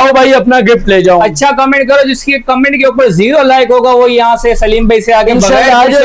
आओ भाई अपना गिफ्ट ले जाओ। अच्छा कमेंट करो, जिसकी कमेंट के ऊपर 0 लाइक होगा वो यहाँ से सलीम भाई से आगे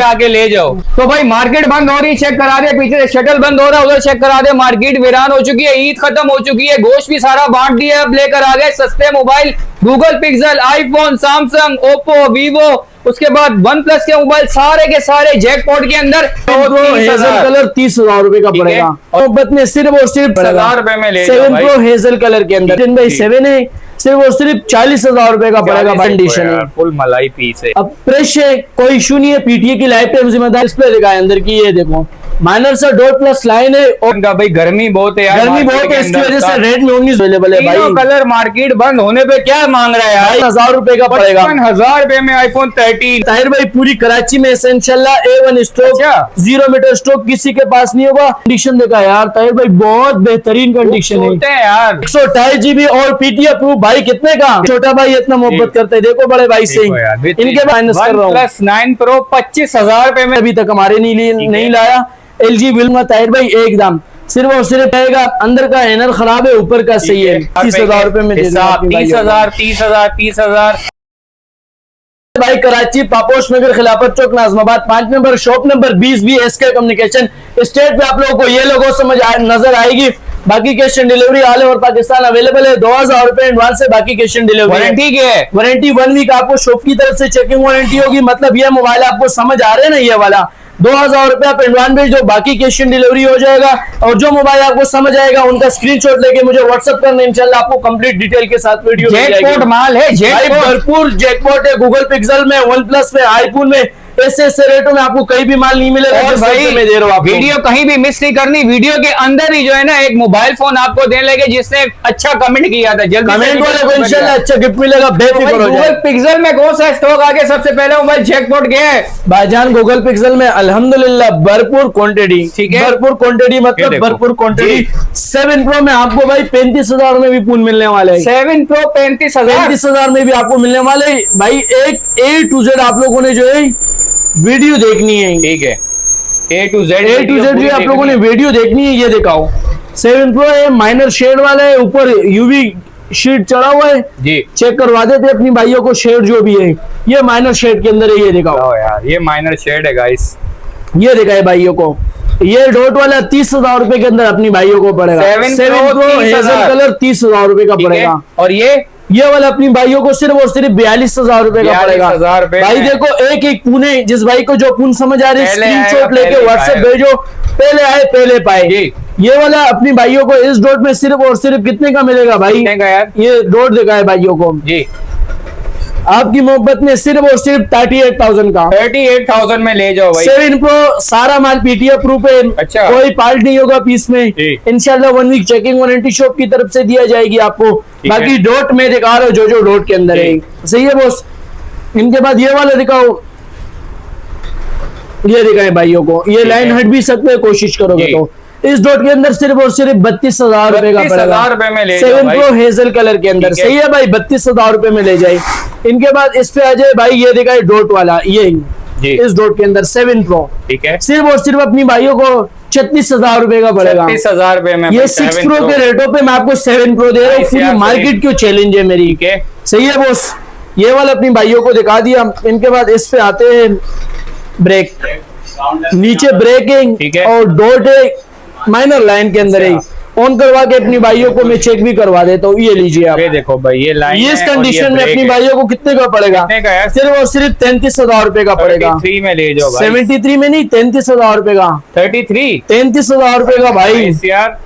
आगे ले जाओ। तो भाई मार्केट बंद हो रही, चेक करा दे, पीछे शटल बंद हो रहा है उधर चेक करा दे। मार्केट वीरान हो चुकी है, ईद खत्म हो चुकी है, गोश्त भी सारा बांट दिया। अब लेकर आ गए सस्ते mobile, Google pixel, iPhone, Samsung, Oppo, Vivo, उसके बाद वन प्लस के मोबाइल सारे के सारे जैकपॉट के अंदर। हेजल कलर 30,000 रुपए का पड़ेगा। मोहब्बत में सिर्फ और सिर्फ 1000 रुपए में ले 7 Pro हेजल कलर के अंदर 10/7 है, सिर्फ और सिर्फ 40,000 रुपए का पड़ेगा। कंडीशन है फुल मलाई पीस है। अब फ्रेश है, कोई इशू नहीं है। पीटीए की लाइफ टाइम जिम्मेदार डिस्प्ले दिखाए अंदर की, ये देखो माइनर सा डॉट प्लस लाइन है। और भाई गर्मी बहुत है यार, गर्मी बहुत है, इसकी वजह से रेड में ओनली अवेलेबल है भाई। कलर मार्केट बंद होने पे क्या मांग रहा है यार? 1000 रुपए का पड़ेगा। 1000 रुपए में आईफोन 13। ताहिर भाई पूरी कराची में इंशाल्लाह A1 स्टॉक, 0 मीटर स्टॉक किसी के पास नहीं होगा। कंडीशन देखा यार ताहिर भाई, बहुत बेहतरीन कंडीशन है यार। 128 GB और पीटीए अप्रूव। भाई कितने का छोटा भाई इतना मोहब्बत करते हैं, देखो बड़े भाई से इनके माइनस कर रहा हूँ। OnePlus 9 Pro 25,000 रुपए में अभी तक हमारे नहीं लाया। LG विल ताहिर भाई एकदम सिर्फ और सिर्फ रहेगा। अंदर का इनर खराब है, ऊपर का सही है। 30,000 रुपए में 30,000 भाई। Karachi Paposh Nagar Khilafat Chowk Nazimabad 5 number shop number 20 SK communication state पे आप लोगों को ये लोगो समझ नजर आएगी। बाकी cash on delivery all over Pakistan available है। 2000 रुपए एडवांस है, बाकी कैश ऑन डिलीवरी। वारंटी क्या है? वारंटी 1 वीक आपको शॉप की तरफ से चेकिंग वारंटी होगी। मतलब ये मोबाइल आपको समझ आ रहे हैं ना, ये वाला 2000 रुपए आप एडवांस भेज दो, बाकी कैश ऑन डिलीवरी हो जाएगा। और जो मोबाइल आपको समझ आएगा उनका स्क्रीनशॉट लेके मुझे व्हाट्सएप करना, इंशाल्लाह आपको कंप्लीट डिटेल के साथ वीडियो जैकपॉट माल है, भरपूर जैकपॉट है। गूगल पिक्सल में, वन प्लस में, आईफोन में ऐसे रेटों में आपको कहीं भी माल नहीं मिलेगा। और भाई मैं दे रहा हूँ, वीडियो कहीं भी मिस नहीं करनी। वीडियो के अंदर ही जो है ना एक मोबाइल फोन आपको देने लगे जिसने अच्छा कमेंट किया था। जल्दी कमेंट वाले को इंशाल्लाह अच्छा गिफ्ट मिलेगा, बेफिक्र हो जाए। गूगल पिक्सल में कौन सा स्टॉक आगे सबसे पहले मोबाइल जैकपॉट गया है भाईजान? गूगल पिक्सल में अल्हम्दुलिल्लाह भरपूर क्वांटिटी, ठीक है, भरपूर क्वांटिटी मतलब भरपूर क्वांटिटी। 7 Pro में आपको भाई 35,000 में भी फोन मिलने वाले है। 7 Pro 35,000 में भी आपको मिलने वाले भाई। एक A to Z आप लोगों ने जो है वीडियो देखनी है, ठीक है, A to Z भी आप लोगों ने वीडियो देखनी है। ये दिखाओ 7 Pro है, माइनर शेड वाला है, ऊपर यूवी शीट चढ़ा हुआ है जी। चेक करवा देते अपनी भाइयों को। शेड जो भी है ये माइनर शेड के अंदर है, ये दिखाओ यार, ये माइनर शेड है गाइस। ये दिखाए भाइयों को, ये डॉट वाला 30,000 रुपए के अंदर अपनी भाइयों को पड़ेगा। 7 Pro हेजल कलर 30,000 रुपए का पड़ेगा। और ये वाला अपनी भाइयों को सिर्फ और सिर्फ 42,000 रुपए का पड़ेगा। भाई देखो एक एक पूने, जिस भाई को जो पून समझ आ रही है स्क्रीनशॉट लेके व्हाट्सएप भेजो, पहले आए पहले पाए। ये वाला अपनी भाइयों को इस डॉट में सिर्फ और सिर्फ कितने का मिलेगा भाई? यार ये डॉट दिखाए भाइयों को जी, आपकी मोहब्बत में सिर्फ और सिर्फ 38,000 का। 38,000 में ले जाओ भाई। 7 Pro सारा माल पीटीए प्रूफ है। अच्छा, कोई पार्ट नहीं होगा पीस में। इंशाल्लाह 1 वीक चेकिंग वारंटी शॉप की तरफ से दिया जाएगी आपको। बाकी डॉट में दिखा रहा हूँ जो डॉट के अंदर है, सही है बॉस। इनके बाद ये वाला दिखाओ, ये दिखाए भाइयों को। ये लाइन हट भी सकते हैं, कोशिश करोगे तो। इस डॉट के अंदर सिर्फ और सिर्फ 32,000 रुपए का पड़ेगा। 7 Pro हेजल कलर के अंदर, सही है भाई, 32,000 रुपए में ले जाए। इनके बाद इस पे आ जाए भाई, ये दिखाए डॉट वाला, ये इस डॉट के अंदर 7 Pro, ठीक है, सिर्फ और सिर्फ अपनी भाइयों को 36,000 रुपए का पड़ेगा। 36,000 रुपए में ये 6 Pro के रेटों पे मैं आपको 7 Pro दे रहा हूँ। पूरी मार्केट क्यों चैलेंज है मेरी, सही है बॉस। ये वाला अपनी भाइयों को दिखा दिया। इनके बाद इस पे आते हैं ब्रेक, नीचे ब्रेकिंग और डॉट माइनर लाइन के अंदर है। ऑन करवा के अपनी भाइयों को मैं चेक भी करवा देता हूँ। ये लीजिए आप, ये देखो भाई, ये लाइन ये इस कंडीशन में अपनी भाइयों को कितने का पड़ेगा? सिर्फ और सिर्फ 33,000 रुपए का पड़ेगा। 33 में ले जाओ भाई। 73 में नहीं, 33,000 रुपए का। 33,000 रुपए का भाई यार।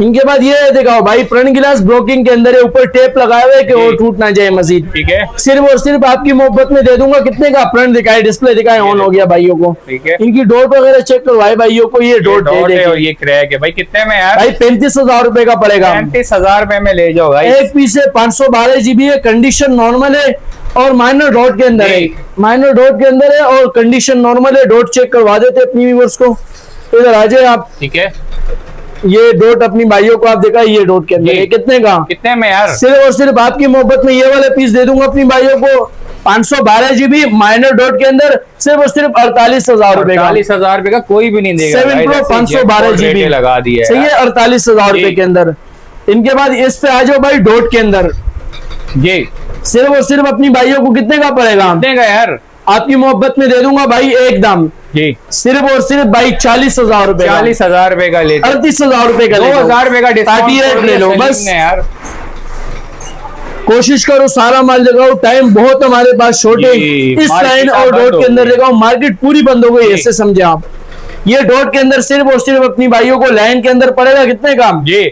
इनके बाद ये दिखाओ भाई, फ्रंट गिलास ब्लॉकिंग के अंदर है, ऊपर टेप लगाए हुए कि वो टूट ना जाए मजीद, ठीक है। सिर्फ और सिर्फ आपकी मोहब्बत में दे दूंगा। कितने का? फ्रंट दिखाए, डिस्प्ले दिखाए, ऑन हो गया भाइयों को, ठीक है। इनकी डॉट वगैरह चेक करवाए भाइयों को। ये डॉट है और ये क्रैक है भाई। कितने में यार? भाई 35,000 रुपए का पड़ेगा। 35,000 रुपए में ले जाओ भाई। एक पीस है, 512 GB है, कंडीशन नॉर्मल है और माइनर डॉट के अंदर है। माइनर डॉट के अंदर है और कंडीशन नॉर्मल है। डॉट चेक करवा देते अपनी व्यूअर्स को। इधर आ जाए आप, ठीक है। ये डॉट अपनी भाइयों को आप देखा, ये डॉट के अंदर कितने का? कितने में यार? सिर्फ और सिर्फ आपकी मोहब्बत में ये वाले पीस दे दूंगा अपनी भाइयों को। 512 GB माइनर डॉट के अंदर सिर्फ और सिर्फ 48,000 रुपए का। 48,000 रुपए का कोई भी नहीं देगा। 7 Pro 512 GB लगा दिया, सही है, 48,000 रुपए के अंदर। इनके बाद इस पे आ जाओ भाई, डॉट के अंदर जी सिर्फ और सिर्फ अपनी भाइयों को कितने का पड़ेगा? कितने का यार? आपकी मोहब्बत में दे दूंगा भाई एकदम जी सिर्फ और सिर्फ भाई 40,000 रुपए, 40,000 रुपए का ले, 38,000 रुपए का, 2,000 रुपए का डिस्काउंट ले लो बस यार। कोशिश करो सारा माल लगाओ, टाइम बहुत हमारे पास छोटे, इस लाइन और डॉट के अंदर लगाओ, मार्केट पूरी बंद हो गई, ऐसे समझे आप। ये डॉट के अंदर सिर्फ और सिर्फ अपनी भाइयों को लाइन के अंदर पड़ेगा कितने का जी?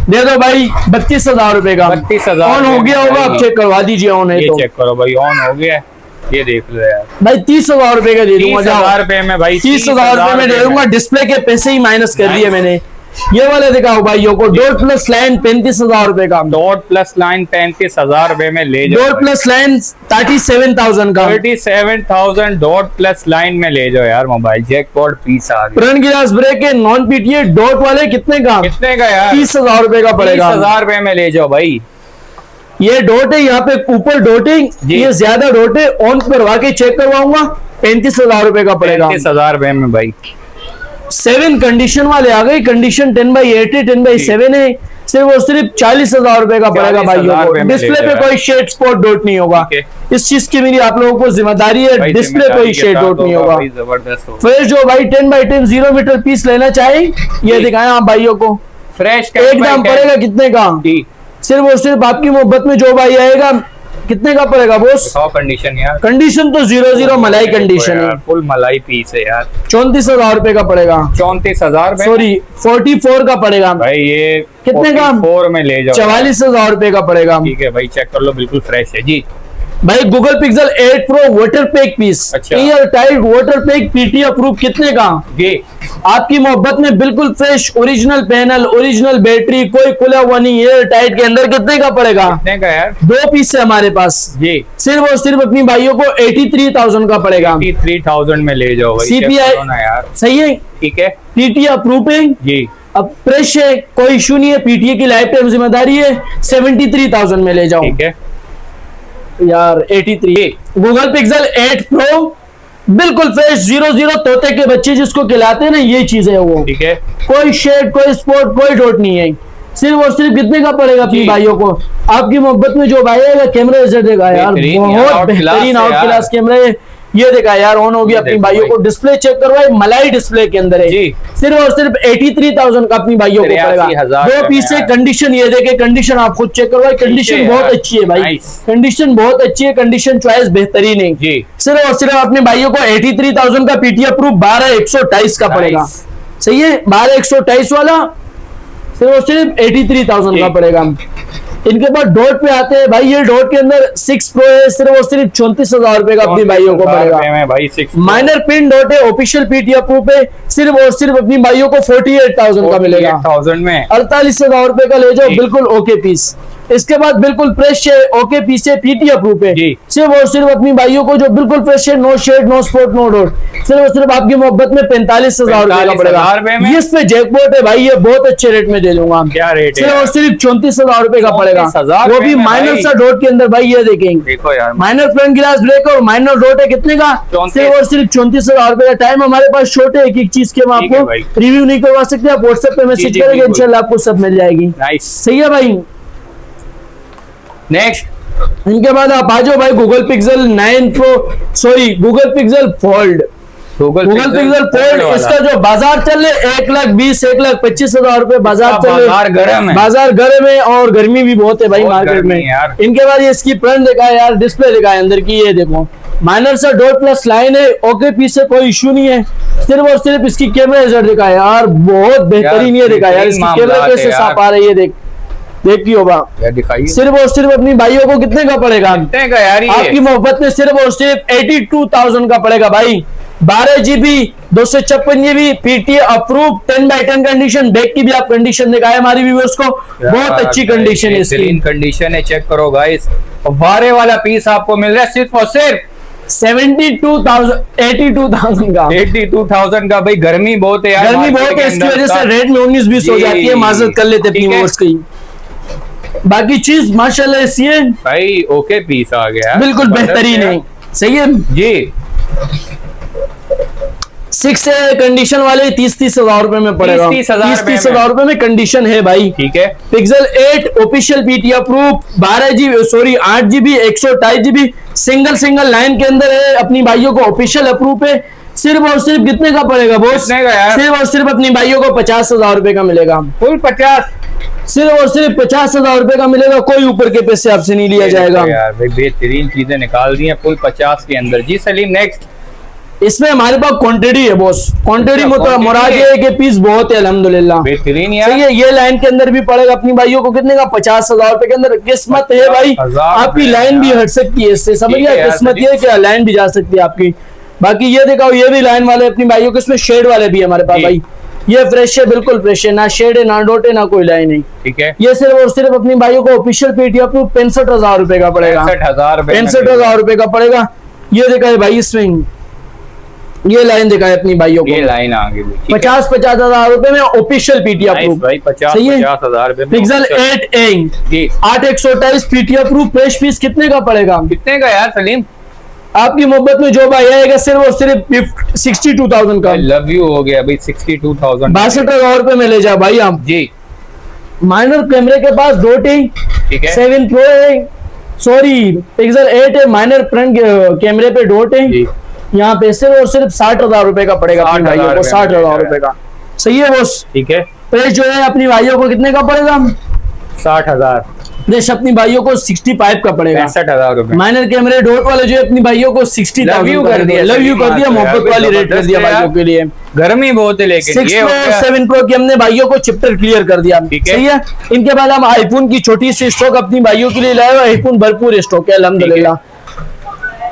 दे दो भाई 32,000 रुपए का। 32,000 ऑन हो गया होगा, आप चेक करवा दीजिए ऑन है तो। चेक करो भाई, ऑन हो गया, ये देख लो यार भाई 30,000 रुपए का दे दूंगा, 30,000 रुपए में भाई, 30,000 रुपए में दे दूंगा, डिस्प्ले के पैसे ही माइनस कर दिए मैंने। ये वाले दिखाओ भाइयों को, डॉट प्लस लाइन 35,000 रुपए का, डॉट प्लस लाइन 35,000 रुपए में ले जाओ, डॉट प्लस लाइन 37,000 का, 37,000 डॉट प्लस लाइन में ले जाओ यार मोबाइल। जैकपॉट पीस आ गया। फ्रंट गिलास ब्रेक है, नॉन पीटीए डॉट वाले कितने का? कितने का यार? 30,000 रुपए का पड़ेगा, 30,000 रुपए में ले जाओ भाई। ये डॉट है, यहाँ पे ऊपर डॉटिंग, ये ज्यादा डॉट है, ऑन करवा के चेक करवाऊंगा, 35,000 रुपए का पड़ेगा, 35,000 रुपए में भाई। 7 कंडीशन वाले आ गई, कंडीशन 10/8 है, 10/7 है, सिर्फ और सिर्फ 40,000 रुपए का पड़ेगा भाइयों को। डिस्प्ले पे कोई शेड स्पॉट डॉट नहीं होगा, इस चीज की मेरी आप लोगों को जिम्मेदारी है, डिस्प्ले कोई शेड डॉट नहीं होगा। फ्रेश जो भाई 10/10 0 मीटर पीस लेना चाहे ये दिखाएं आप भाइयों को, फ्रेश एकदम पड़ेगा कितने का? सिर्फ और सिर्फ आपकी मोहब्बत में जो भाई आएगा कितने का पड़ेगा बॉस? कंडीशन यार, कंडीशन तो 0 मलाई कंडीशन है, फुल मलाई पीस है यार। 34,000 रुपए का पड़ेगा, 34,000 सॉरी 44 का पड़ेगा भाई। ये कितने का? 4 में ले जाओ, 44,000 रुपए का पड़ेगा। ठीक है भाई, चेक कर लो, बिल्कुल फ्रेश है जी भाई। Google Pixel 8 pro water pack piece, अच्छा। Air tight water pack PT approve कितने का? जी आपकी मोहब्बत में बिल्कुल fresh, original panel, original battery, कोई खुला हुआ नहीं, एयर टाइट के अंदर कितने का पड़ेगा? कितने का यार? 2 पीस है हमारे पास जी, सिर्फ और सिर्फ अपनी भाइयों को 83,000 का पड़ेगा, 83,000 में ले जाओ भाई। CPI यार सही है, ठीक है, पीटी अप्रूव है जी। अब फ्रेश है, कोई इशू नहीं है, पीटीए की लाइफ टाइम जिम्मेदारी है, 73,000 में ले जाओ। ठीक है यार 83। गूगल पिक्सल 8 प्रो बिल्कुल फ्रेश 0 तोते के बच्चे जिसको खिलाते हैं ना, ये चीज है वो, ठीक है, कोई शेड, कोई स्पॉट, कोई डॉट नहीं है। सिर्फ और सिर्फ कितने का पड़ेगा अपनी भाइयों को? आपकी मोहब्बत में जो भाई आएगा, कैमरा देगा यार, बहुत बेहतरीन आउट क्लास कैमरा है। ये देखा यार, ऑन हो गया अपनी भाइयों को, डिस्प्ले चेक करवाए, मलाई डिस्प्ले के अंदर है जी। सिर्फ और सिर्फ 83,000 का अपनी भाइयों को पड़ेगा, 2 पीस से। कंडीशन ये देखे, कंडीशन आप खुद चेक करवाए, कंडीशन बहुत अच्छी है भाई, कंडीशन बहुत अच्छी है, कंडीशन चॉइस बेहतरीन है जी। सिर्फ और सिर्फ अपने भाइयों को 83,000 का पीटीए प्रूफ 12,128 का पड़ेगा, सही है, 12,128 वाला सिर्फ और सिर्फ 83,000 का पड़ेगा। इनके बाद डॉट पे आते हैं भाई, ये डॉट के अंदर 6 प्रो है, सिर्फ और सिर्फ 34,000 रुपए का अपनी भाइयों को पड़ेगा। माइनर पिन डॉट है, ऑफिशियल पीटीए प्रूफ है, सिर्फ और सिर्फ अपनी भाइयों को 48,000 का मिलेगा, 48,000 रुपए का ले जाओ, बिल्कुल ओके पीस। इसके बाद बिल्कुल फ्रेश है, ओके पीस है, पीटीए प्रूफ है, सिर्फ और सिर्फ अपनी भाइयों को जो बिल्कुल फ्रेश है, no shade, no spot, no dot, सिर्फ और सिर्फ आपकी मोहब्बत में 45,000 रुपए का पड़ेगा। इस पे जैकपॉट है भाई, ये बहुत अच्छे रेट में दे दूंगा, क्या रेट? सिर्फ और सिर्फ 34,000 रुपए का पड़ेगा, वो भी माइनर सा डॉट के अंदर भाई। ये देखेंगे, देखो यार, माइनर फ्रंट गिलास ब्रेक और माइनर डॉट है, कितने का? सिर्फ और सिर्फ 34,000 रुपए का। टाइम हमारे पास छोटे, एक एक चीज के हम आपको रिव्यू नहीं करवा सकते, आप व्हाट्सएप पे मैसेज करेंगे, इंशाल्लाह आपको सब मिल जाएगी। सही है भाई। नेक्स्ट इनके बाद आप आ जाओ भाई, Google pixel 9 pro, sorry Google pixel fold, Google pixel fold. इसका जो बाजार चल रहे 1,20,000 1,25,000 रुपए बाजार चल रहे, बाजार गर्म है और गर्मी भी बहुत है भाई मार्केट में। इनके बाद ये इसकी फ्रंट देखा है यार, डिस्प्ले देखा है अंदर की, ये देखो माइनर सा डॉट प्लस लाइन है, ओके पीस से कोई इशू नहीं है। सिर्फ और सिर्फ इसकी कैमरा रिजल्ट देखा है यार, बहुत बेहतरीन ये देखा यार, इसकी कैमरा कैसे साफ आ रही है, देखिए दिखाइए। सिर्फ और सिर्फ अपनी भाइयों को कितने का पड़ेगा? कितने का यार? आपकी मोहब्बत में सिर्फ और सिर्फ 82,000 का पड़ेगा भाई। 12 GB 256 GB PTA approve, 10/10 condition, back की भी आप कंडीशन दिखाए हमारी व्यूअर्स को, बहुत अच्छी कंडीशन है इसकी, कंडीशन है, चेक करो गाइस। वारे वाला पीस आपको मिल रहा है सिर्फ और सिर्फ 82,000 का, 82,000 का भाई। गर्मी बहुत है यार, गर्मी बहुत है, इसकी वजह से रेट में 19-20 हो जाती है, माजरत कर लेते अपनी व्यूअर्स की। बाकी चीज माशाल्लाह ऐसी है भाई, ओके पीस आ गया, बिल्कुल बेहतरीन है, सही है जी। 6 कंडीशन वाले 30,000 रुपए में पड़ेगा। 30,000 रुपए में कंडीशन है भाई। ठीक है। Pixel 8 official PT approve 8GB 128GB single line के अंदर है, अपनी भाइयों को ऑफिशियल अप्रूव है। सिर्फ और सिर्फ कितने का पड़ेगा बॉस? सिर्फ और सिर्फ अपनी भाइयों को 50,000 रुपए का मिलेगा। फुल 50, सिर्फ और सिर्फ 50,000 रुपए का मिलेगा। कोई ऊपर के पैसे आपसे नहीं लिया जाएगा यार भाई, बेहतरीन चीजें निकाल दी हैं फुल 50 के अंदर। जी सलीम नेक्स्ट। इसमें हमारे पास क्वांटिटी है बॉस, क्वांटिटी मुराद ये है कि पीस बहुत है अल्हम्दुलिल्लाह। बेहतरीन यार। सही है। ये लाइन के अंदर भी पड़ेगा अपनी भाइयों को कितने का? 50,000 रुपए के अंदर। किस्मत है भाई, आपकी लाइन भी हट सकती है इससे, समझ गया? किस्मत ये क्या, लाइन भी जा सकती है आपकी। बाकी ये दिखाओ, ये भी लाइन वाले अपनी भाइयों के, इसमें शेड वाले भी है हमारे पास भाई। ये फ्रेश है, बिल्कुल फ्रेश है, ना शेड है, ना डॉट है, ना कोई लाइन है। ठीक है। ये सिर्फ और सिर्फ अपनी भाइयों को ऑफिशियल पीटी अप्रूव 65,000 रुपए का पड़ेगा। 65,000 रुपए का पड़ेगा। ये देखा है भाई, इसमें ये लाइन देखा है अपनी भाइयों को, ये लाइन आ गई 50,000 रुपए में ऑफिशियल पीटी अप्रूव। 50,000 रुपए pixel 8A 8/128 PT approve. Fresh piece कितने का पड़ेगा? कितने का यार सलीम? आपकी मोहब्बत में जो भाई आएगा सिर्फ और सिर्फ 62,000 का। लव यू हो गया भाई। 62,000 62,000 रुपए में ले जाओ भाई आप जी। माइनर कैमरे के पास डॉट है, ठीक है। 7 प्रो है, सॉरी पिक्सल 8 है, माइनर फ्रंट कैमरे पे डॉट है। यहाँ पे सिर्फ और सिर्फ 60,000 रुपए का पड़ेगा अपनी भाइयों को। 60,000 रुपए का। सही है बॉस। ठीक है। प्रेस जो है अपनी भाइयों को कितने का पड़ेगा? 60,000। प्रेस अपनी भाइयों को 65 का पड़ेगा। 65,000 रुपए। माइनर कैमरे डॉट वाले जो है अपनी भाइयों को 60,000 लव यू कर दिया, मोहब्बत वाली रेट कर दिया भाइयों के लिए। गर्मी बहुत है लेकिन 7 प्रो की हमने भाइयों को चैप्टर क्लियर कर दिया। सही है। इनके बाद हम आईफोन की छोटी सी स्टॉक अपनी भाइयों के लिए लाए। आईफोन भरपूर स्टॉक है अल्हम्दुलिल्लाह।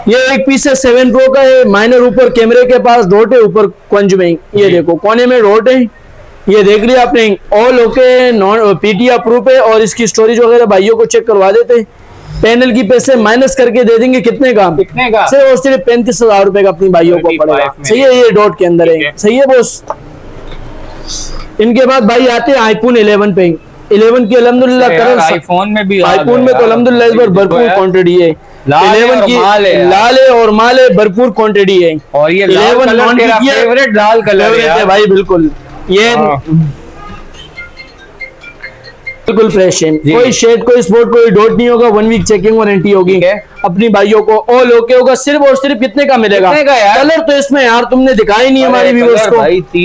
ये एक पीस है 7 प्रो का है, माइनर ऊपर कैमरे के पास डॉट है, ऊपर कुंज में ये देखो कोने में डॉट है, ये देख लिया आपने। All okay, non PT approve है। और इसकी स्टोरेज वगैरह भाइयों को चेक करवा देते। पैनल की पैसे माइनस करके दे देंगे कितने का? सिर्फ और सिर्फ 35,000 रुपए का अपनी भाइयों को पड़ेगा। सही है। ये डॉट के अंदर है। सही है बॉस। इनके बाद भाई आते हैं आईफोन 11 पे। 11 की अल्हम्दुलिल्लाह कलर आईफोन में भी, आईफोन में तो अल्हम्दुलिल्लाह इस बार भरपूर क्वांटिटी है। 11 की लाल है और माल है, भरपूर क्वांटिटी है। और ये 11 फेवरेट लाल कलर है भाई, बिल्कुल ये बिल्कुल फ्रेश है। कोई शेड, कोई स्पॉट, कोई डॉट नहीं होगा। 1 वीक चेकिंग वारंटी होगी। अपनी भाइयों को ऑल ओके होगा। सिर्फ और सिर्फ कितने का मिलेगा? कलर तो इसमें यार तुमने दिखाई नहीं हमारी व्यूअर्स को।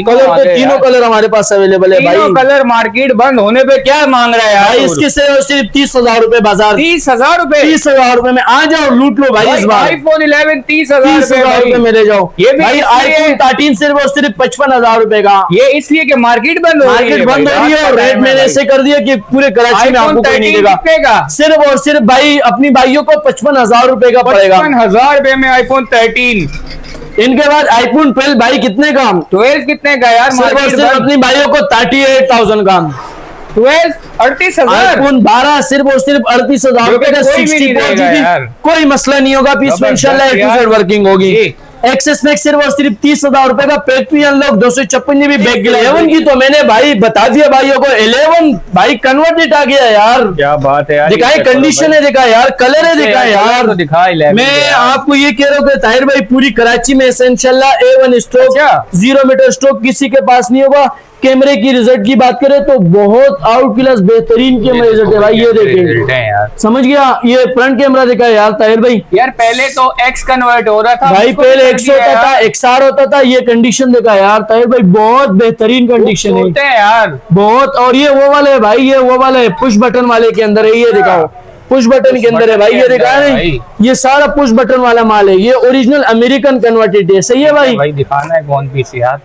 कलर तो तीनों कलर हमारे पास अवेलेबल है भाई। कलर मार्केट बंद होने पे क्या मांग रहा है यार? भाई इसके सिर्फ 30,000 रुपए बाजार। 30,000 रुपए? 30,000 रुपए में आ जाओ, लूट लो भाई। इस बार आईफोन 11 30,000 रुपए में ले जाओ। ये भाई आईफोन 13 सिर्फ और सिर्फ 55,000 रुपए का। ये इसलिए कि मार्केट बंद हो रही है और रेट मैंने ऐसे कर दिया कि पूरे कराची में आपको कोई नहीं देगा। सिर्फ और सिर्फ भाई अपनी भाइयों को 55,000 रुपए का पड़ेगा। 55,000 रुपए में आईफोन 13। इनके बाद आईफोन 12 भाई कितने का? 12 कितने का यार? सिर्फ अपनी भाइयों को 38,000 का। 12 38,000। आईफोन 12 सिर्फ और सिर्फ 38,000 रुपए का। 64 GB कोई मसला नहीं होगा। पीस में इंशाल्लाह वर्किंग होगी। एक्सेस मैक्स सिर्फ और सिर्फ 30,000 रुपए का। पैक्ट्री अनलॉक 256 GB बैग। 11 की तो मैंने भाई बता दिया भाइयों को। 11 भाई कन्वर्टेड आ गया यार। क्या बात है यार। दिखाई कंडीशन है, दिखा यार कलर है, दिखा यार। मैं आपको ये कह रहा हूँ कि ताहिर भाई पूरी कराची में इंशाल्लाह A1 स्टॉक, 0 मीटर स्टॉक किसी के पास नहीं होगा। कैमरे की रिजल्ट की बात करें तो बहुत आउट क्लास बेहतरीन कैमरा रिजल्ट है भाई। ये देखें, समझ गया। ये फ्रंट कैमरा देखा यार ताहिर भाई। यार पहले तो एक्स कन्वर्ट हो रहा था भाई, पहले X होता था, XR होता था। ये कंडीशन देखा यार ताहिर भाई, बहुत बेहतरीन कंडीशन है यार, बहुत। और ये वो वाले है भाई, ये वो वाले है पुश बटन वाले के अंदर है। ये दिखाओ, पुश बटन के अंदर है भाई। ये दिखा रहे, ये सारा पुश बटन वाला माल है। ये ओरिजिनल अमेरिकन कन्वर्टेड है। सही है भाई। दिखाना है कौन पीस यार।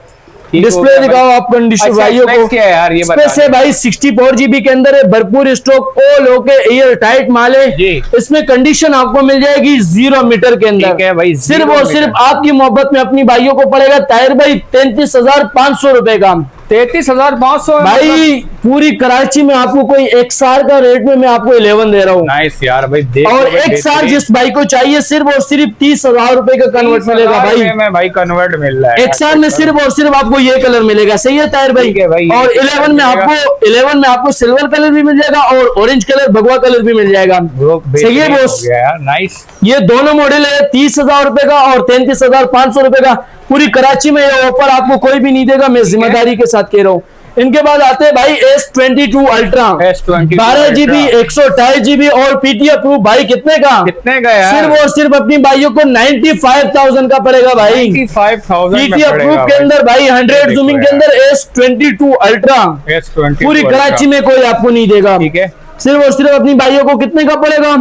डिस्प्ले दिखाओ आप कंडीशन भाइयों को। क्या है यार ये से भाई 64 GB के अंदर है, भरपूर stock, all okay, air tight माल है। इसमें कंडीशन आपको मिल जाएगी 0 मीटर के अंदर भाई। सिर्फ और सिर्फ आपकी मोहब्बत में अपनी भाइयों को पड़ेगा ताहिर भाई 33,500 रुपए का। 33,500 भाई पूरी कराची में आपको कोई XR का रेट में मैं आपको 11 दे रहा हूँ। नाइस यार भाई, देख और XR जिस भाई को चाहिए सिर्फ और सिर्फ 30,000 रुपए का कन्वर्ट मिलेगा भाई। में भाई कन्वर्ट मिल रहा है XR में सिर्फ और सिर्फ आपको ये कलर मिलेगा। सही है ताहिर भाई? भाई और 11 में आपको सिल्वर कलर भी मिल जाएगा और ऑरेंज कलर भगवा कलर भी मिल जाएगा। सही है बॉस? नाइस। ये दोनों मॉडल है 30,000 रुपए का और 33,500 रुपए का। पूरी कराची में ये ऑफर आपको कोई भी नहीं देगा, मैं जिम्मेदारी के साथ कह रहा हूँ। इनके बाद आते हैं भाई S22 अल्ट्रा, 12 GB 128 GB और PTO अप्रूव। भाई कितने का यार? सिर्फ और सिर्फ अपनी भाइयों को 95,000 का पड़ेगा भाई। 95,000 PTO अप्रूव के अंदर भाई 100 जूमिंग के अंदर S22 अल्ट्रा पूरी कराची में कोई आपको नहीं देगा। ठीक है, सिर्फ और सिर्फ अपनी भाइयों को कितने का पड़ेगा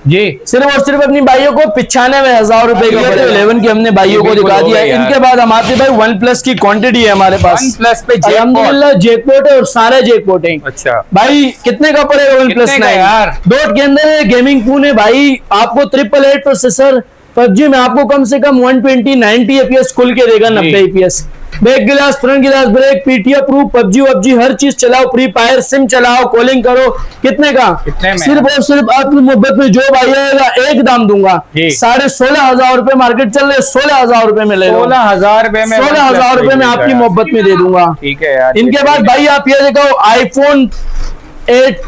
जी? सिर्फ और सिर्फ अपनी भाइयों को 95,000 रुपए का पड़ेगा। 11 की हमने भाइयों को दिखा दिया। इनके बाद हम आते भाई OnePlus की क्वांटिटी है हमारे पास। OnePlus पे अल्हम्दुलिल्लाह जैकपॉट है और सारे जैकपॉट है। अच्छा भाई कितने का पड़ेगा OnePlus 9 यार? डॉट के अंदर है, गेमिंग फोन है भाई। आपको 888 प्रोसेसर, PUBG में आपको कम से कम 120 90 FPS खुल के देगा, 90 FPS। बैक गिलास, फ्रंट गिलास, ब्रेक, PTO अप्रूव, PUBG हर चीज चलाओ, फ्री फायर, सिम चलाओ, कॉलिंग करो। कितने का? सिर्फ और सिर्फ आपकी मोहब्बत में जो भाई आएगा एक दाम दूंगा। 16,500 रुपए मार्केट चल रहे, 16,000 रुपए में ले लो। 16,000 रुपए में 16,000 रुपए में आपकी मोहब्बत में दे दूंगा। ठीक है यार। इनके बाद भाई आप ये देखो iPhone 8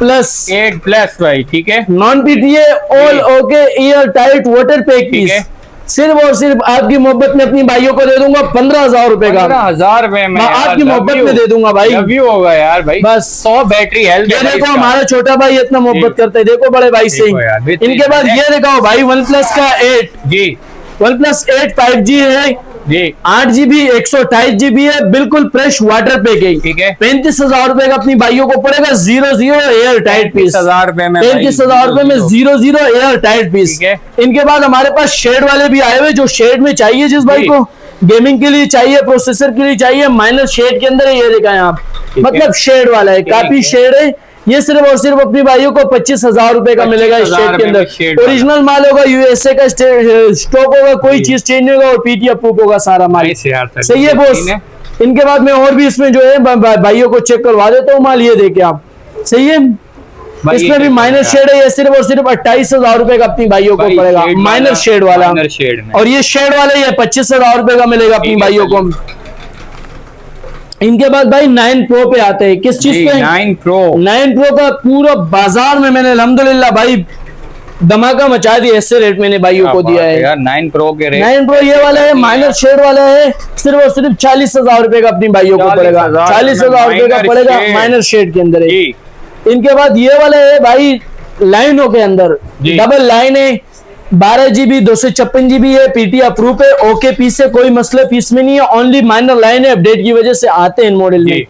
प्लस भाई। ठीक है, non PTA all okay airtight water pack piece. सिर्फ और सिर्फ आपकी मोहब्बत में अपनी भाइयों को दे दूंगा 15,000 रुपए का। 15,000 रुपए में आपकी मोहब्बत में दे दूंगा भाई। व्यू होगा यार भाई। बस 100 बैटरी हेल्थ। ये देखो हमारा छोटा भाई इतना मोहब्बत करता है, देखो बड़े भाई से। इनके बाद ये देखो भाई OnePlus का 8 जी, OnePlus 8 5G है जी, 8 GB 128 GB है, बिल्कुल फ्रेश वाटर पैक है। ठीक है, 35,000 रुपए का अपनी भाइयों को पड़ेगा 00 एयर टाइट पीस। 35,000 रुपए में 35,000 रुपए में 00 एयर टाइट पीस। इनके बाद हमारे पास शेड वाले भी आए हुए, जो शेड में चाहिए जिस भाई को, गेमिंग के लिए चाहिए, प्रोसेसर के लिए चाहिए, माइनर शेड के अंदर है। ये दिखाएं आप, मतलब शेड वाला है, काफी शेड है। ये सिर्फ और सिर्फ अपनी भाइयों को 25,000 रुपए का मिलेगा इस शेड के अंदर। ओरिजिनल माल होगा, USA का स्टॉक होगा, कोई चीज चेंज नहीं होगा और PTO अप्रूव होगा सारा माल। सही है बॉस? इनके बाद में और भी इसमें जो है भाइयों को चेक करवा देता हूँ माल, ये देखे आप। सही है, इसमें भी माइनर शेड है। ये सिर्फ और सिर्फ 28,000 रुपए का अपनी भाइयों को पड़ेगा, माइनर शेड वाला। और ये शेड वाला ही है, 25,000 रुपए का मिलेगा अपनी भाइयों को। इनके बाद भाई 9 Pro पे आते हैं। किस चीज पे? 9 Pro का पूरा बाजार में मैंने अल्हम्दुलिल्लाह भाई धमाका मचा दिया। ऐसे रेट मैंने भाइयों को दिया है यार। 9 Pro के रेट, 9 Pro ये वाला है, माइनर शेड वाला है। सिर्फ और सिर्फ 40,000 रुपए का अपनी भाइयों को पड़ेगा। 40,000 रुपए का पड़ेगा, माइनर शेड के अंदर है। इनके बाद ये वाला है भाई लाइनों के अंदर, डबल लाइन है, 12 GB 256 GB है, PTO अप्रूव है, ओके पीस है, कोई मसला पीस में नहीं है, ओनली माइनर लाइन है, अपडेट की वजह से आते हैं इन मॉडल में।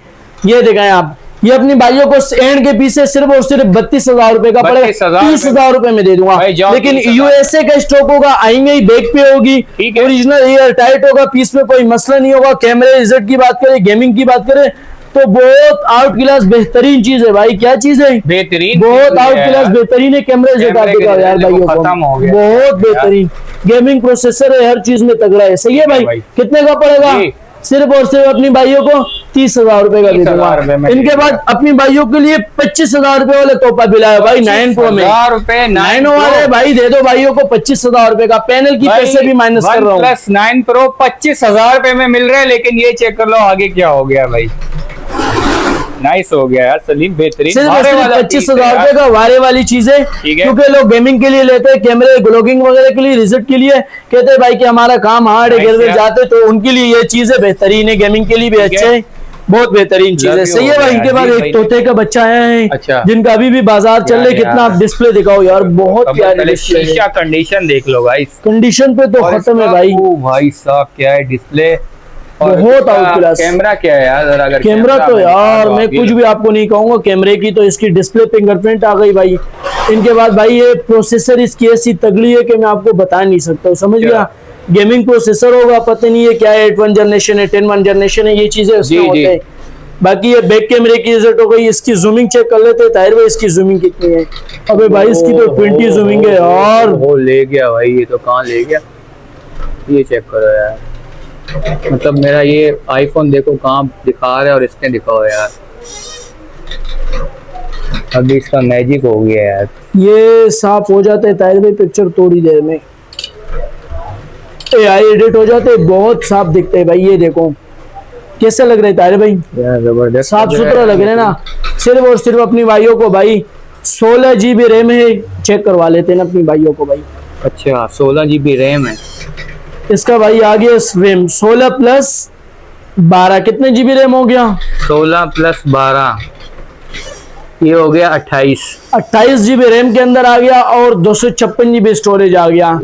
ये दिखाएं आप, ये अपनी भाइयों को एंड के पीस है, सिर्फ और सिर्फ 32,000 रुपए का पड़ेगा। 30,000 रुपए में दे दूंगा। लेकिन USA का स्टॉक होगा, आएंगे ही, बैक पे होगी, ओरिजिनल एयर टाइट होगा, पीस में कोई मसला नहीं होगा। कैमरे रिजल्ट की बात करें, गेमिंग की बात करें तो बहुत आउट क्लास बेहतरीन चीज है भाई। क्या चीज है? बेहतरीन, बहुत आउट क्लास बेहतरीन है। कैमरे रिजल्ट दिखाओ यार भाइयों को, बहुत बेहतरीन। गेमिंग प्रोसेसर है, हर चीज में तगड़ा है। सही है भाई? कितने का पड़ेगा? सिर्फ और सिर्फ अपनी भाइयों को 30,000 रुपए का दे दूंगा। इनके बाद अपनी भाइयों के लिए 25,000 रुपए वाले तोहफा भी लाया भाई 9 Pro में। 9 वाले भाई दे दो भाइयों को 25,000 रुपए का। पैनल की पैसे भी माइनस कर रहा हूँ। OnePlus 9 Pro 25,000 रुपए में मिल रहा है। लेकिन ये चेक कर लो आगे क्या हो गया भाई। नाइस हो गया यार सलीम, बेहतरीन। 25,000 रुपए का वारे वाली चीजें, क्योंकि लोग गेमिंग के लिए लेते हैं, कैमरे ब्लॉगिंग वगैरह के लिए, रिजल्ट के लिए कहते हैं भाई कि हमारा काम हार्ड है, घर जाते, तो उनके लिए ये चीजें बेहतरीन है। गेमिंग के लिए भी अच्छे है, बहुत बेहतरीन चीज है। सही है भाई? इनके बाद एक तोते का बच्चा है, जिनका अभी भी बाजार चल रहे। कितना आप डिस्प्ले दिखाओ यार, बहुत प्यारी डिस्प्ले। कंडीशन देख लो भाई, कंडीशन पे तो खत्म है भाई। भाई साहब क्या है डिस्प्ले, बहुत आउट क्लास। कैमरा क्या है यार? अगर कैमरा तो यार मैं कुछ भी आपको नहीं कहूंगा कैमरे की, तो इसकी डिस्प्ले फिंगरप्रिंट आ गई भाई। इनके बाद भाई ये प्रोसेसर इसकी ऐसी तगड़ी है कि मैं आपको बता नहीं सकता हूँ, समझ गया? गेमिंग प्रोसेसर होगा, पता नहीं है क्या है, 8 जनरेशन है, 10 जनरेशन है, ये चीजें उसमें होते हैं। बाकी ये बैक कैमरे की रिजल्ट हो गई। इसकी जूमिंग चेक कर लेते हैं ताहिर भाई, इसकी जूमिंग कितनी है? अबे भाई इसकी तो 20 जूमिंग है यार। वो ले गया भाई, ये तो कहाँ ले गया, ये चेक करो यार। मतलब मेरा ये आईफोन देखो कहाँ दिखा रहा है और इसने दिखाओ यार। अभी इसका मैजिक हो गया यार, ये साफ हो जाते हैं ताहिर भाई पिक्चर थोड़ी देर में, एआई एडिट हो जाते हैं, बहुत साफ दिखते हैं भाई। ये देखो कैसे लग रहे हैं ताहिर भाई, यार जबरदस्त साफ सुथरा लग रहे हैं ना। सिर्फ और सिर्फ अपनी भाइयों को भाई 16 GB रैम है, चेक करवा लेते हैं ना अपनी भाइयों को भाई। अच्छा 16 GB रैम है इसका भाई आ गया रैम 16 प्लस 12, कितने GB रैम हो गया? 16 प्लस 12 ये हो गया 28 GB रैम के अंदर आ गया और 256 GB स्टोरेज आ गया।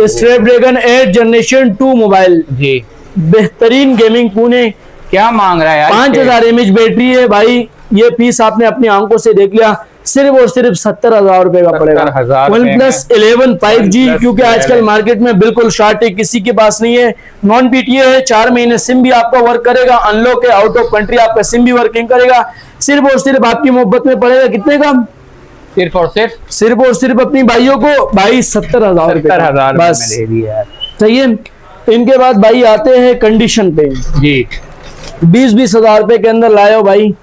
स्नैपड्रैगन 8 जनरेशन 2 मोबाइल जी, बेहतरीन गेमिंग पुणे। क्या मांग रहा है यार? 5000 mAh बैटरी है भाई। ये पीस आपने अपनी आंखों से देख लिया, सिर्फ और सिर्फ 70,000 रुपए का पड़ेगा। 70,000 OnePlus 11 5G, क्योंकि आजकल मार्केट में बिल्कुल शॉर्ट है, किसी के पास नहीं है। नॉन PTA है, 4 महीने सिम भी आपका वर्क करेगा, अनलॉक है, आउट ऑफ कंट्री आपका सिम भी वर्किंग करेगा। सिर्फ और सिर्फ आपकी मोहब्बत में पड़ेगा कितने का? सिर्फ और सिर्फ अपनी भाइयों को भाई 70,000 रुपए का। 70,000 बस में ले लिया। सही है। इनके बाद भाई आते हैं कंडीशन पे जी, 20 हजार रुपए के अंदर लाए हो भाई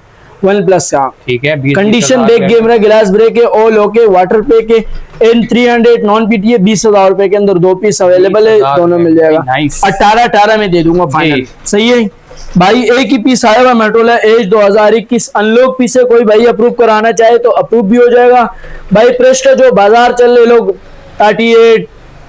OnePlus का। ठीक है, कंडीशन बैक कैमरा, गिलास ब्रेक है, ऑल ओके, वाटर पैक है, N300 नॉन PTA 20,000 रुपए के अंदर 2 पीस अवेलेबल है, दोनों मिल जाएगा। 18 में दे दूंगा फाइनल। सही है भाई। एक ही पीस आया हुआ मेट्रोला एज 2021 अनलॉक पीस है, कोई भाई अप्रूव कराना चाहे तो अप्रूव भी हो जाएगा भाई। प्रेस का जो बाजार चल रहे लोग 38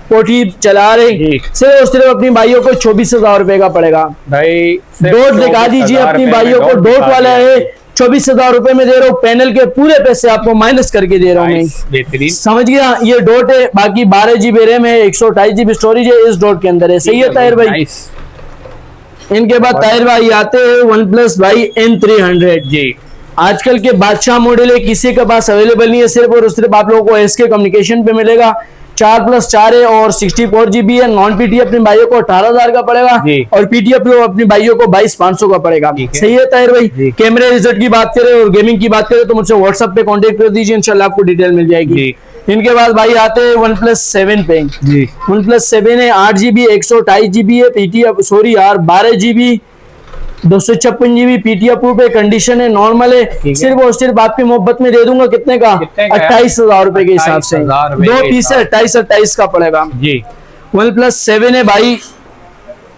40 चला रहे, सिर्फ और सिर्फ अपनी भाइयों को 24,000 रुपए का पड़ेगा भाई। डॉट दिखा दीजिए अपनी भाइयों को, डॉट वाला है 24,000 रुपए में दे रहा हूँ, पैनल के पूरे पैसे आपको माइनस करके दे रहा हूँ मैं। समझ गया? ये डॉट है, बाकी 12 GB रैम है, 128 GB स्टोरेज है, इस डॉट के अंदर है। सही है ताहिर भाई। इनके बाद ताहिर भाई आते हैं OnePlus भाई N300 जी। आजकल के बादशाह मॉडल है, किसी के पास अवेलेबल नहीं है, सिर्फ और सिर्फ आप लोगों को SK कम्युनिकेशन पे मिलेगा। 4+4 है और 64 GB है। नॉन PTA अपने भाइयों को 18,000 का पड़ेगा और PTA अपने भाइयों को 22,500 का पड़ेगा। सही है ताहिर भाई। कैमरे रिजल्ट की बात करें और गेमिंग की बात करें तो मुझसे व्हाट्सएप पे कांटेक्ट कर दीजिए, इंशाल्लाह आपको डिटेल मिल जाएगी। इनके बाद भाई आते हैं OnePlus 7 पे जी। OnePlus 7 है, 8 GB 128 GB है, PTA 12 GB 256 GB PTA approve है, कंडीशन है, नॉर्मल है। सिर्फ और सिर्फ आपकी मोहब्बत में दे दूंगा कितने का? 28,000 रुपए के हिसाब से। 2 पीस है, 28 का पड़ेगा जी। OnePlus 7 है भाई,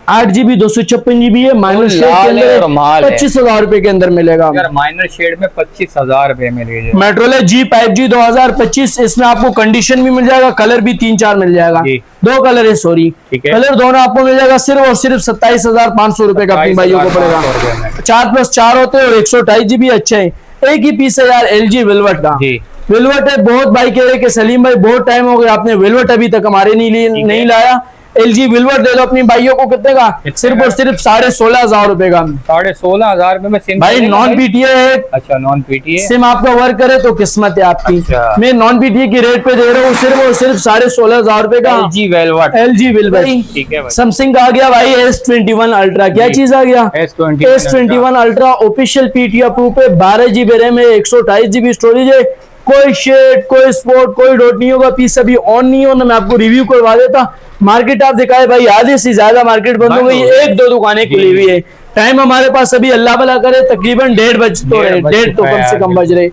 8 GB 256 GB है, माइनर शेड के अंदर 25,000 रुपए के अंदर मिलेगा। यार माइनर शेड में 25,000 रुपए मिलेगा। मेट्रोला G5G 2025, इसमें आपको कंडीशन भी मिल जाएगा, कलर भी 3-4 मिल जाएगा। 2 कलर है, सॉरी कलर दोनों आपको मिल जाएगा। सिर्फ और सिर्फ 27,500 रुपए का अपनी भाइयों को पड़ेगा। 4+4 होते हैं और 128 GB अच्छे है। एक ही पीस है यार LG वेलवेट का। वेलवेट है, बहुत भाई कह रहे कि सलीम भाई बहुत टाइम हो गया आपने वेलवेट अभी तक हमारे नहीं लाया। LG वेलवेट दे दो अपनी भाइयों को कितने का? सिर्फ और सिर्फ 16,500 रुपए का। 16,500 रुपए में सिम भाई नॉन PTA है। अच्छा नॉन PTA सिम आपका वर्क करे तो किस्मत है आपकी। मैं नॉन PTA की रेट पे दे रहा हूँ सिर्फ और सिर्फ 16,500 रुपए का। LG वेलवेट ठीक है। सैमसंग का आ गया भाई S21 अल्ट्रा। क्या चीज आ गया? S21 ultra official PTA approve है, 12 GB रैम है, 128 GB स्टोरेज है। कोई शेड, कोई स्पॉट, कोई डॉट नहीं होगा। पीस अभी ऑन नहीं हो ना, मैं आपको रिव्यू करवा देता। मार्केट आप दिखाए भाई, आधे से ज्यादा मार्केट बंद हो गई, 1-2 दुकानें खुली हुई है। टाइम हमारे पास अभी अल्लाह भला करे तकरीबन 1:30 बज तो रहे, 1:30 तो कम से कम बज रहे।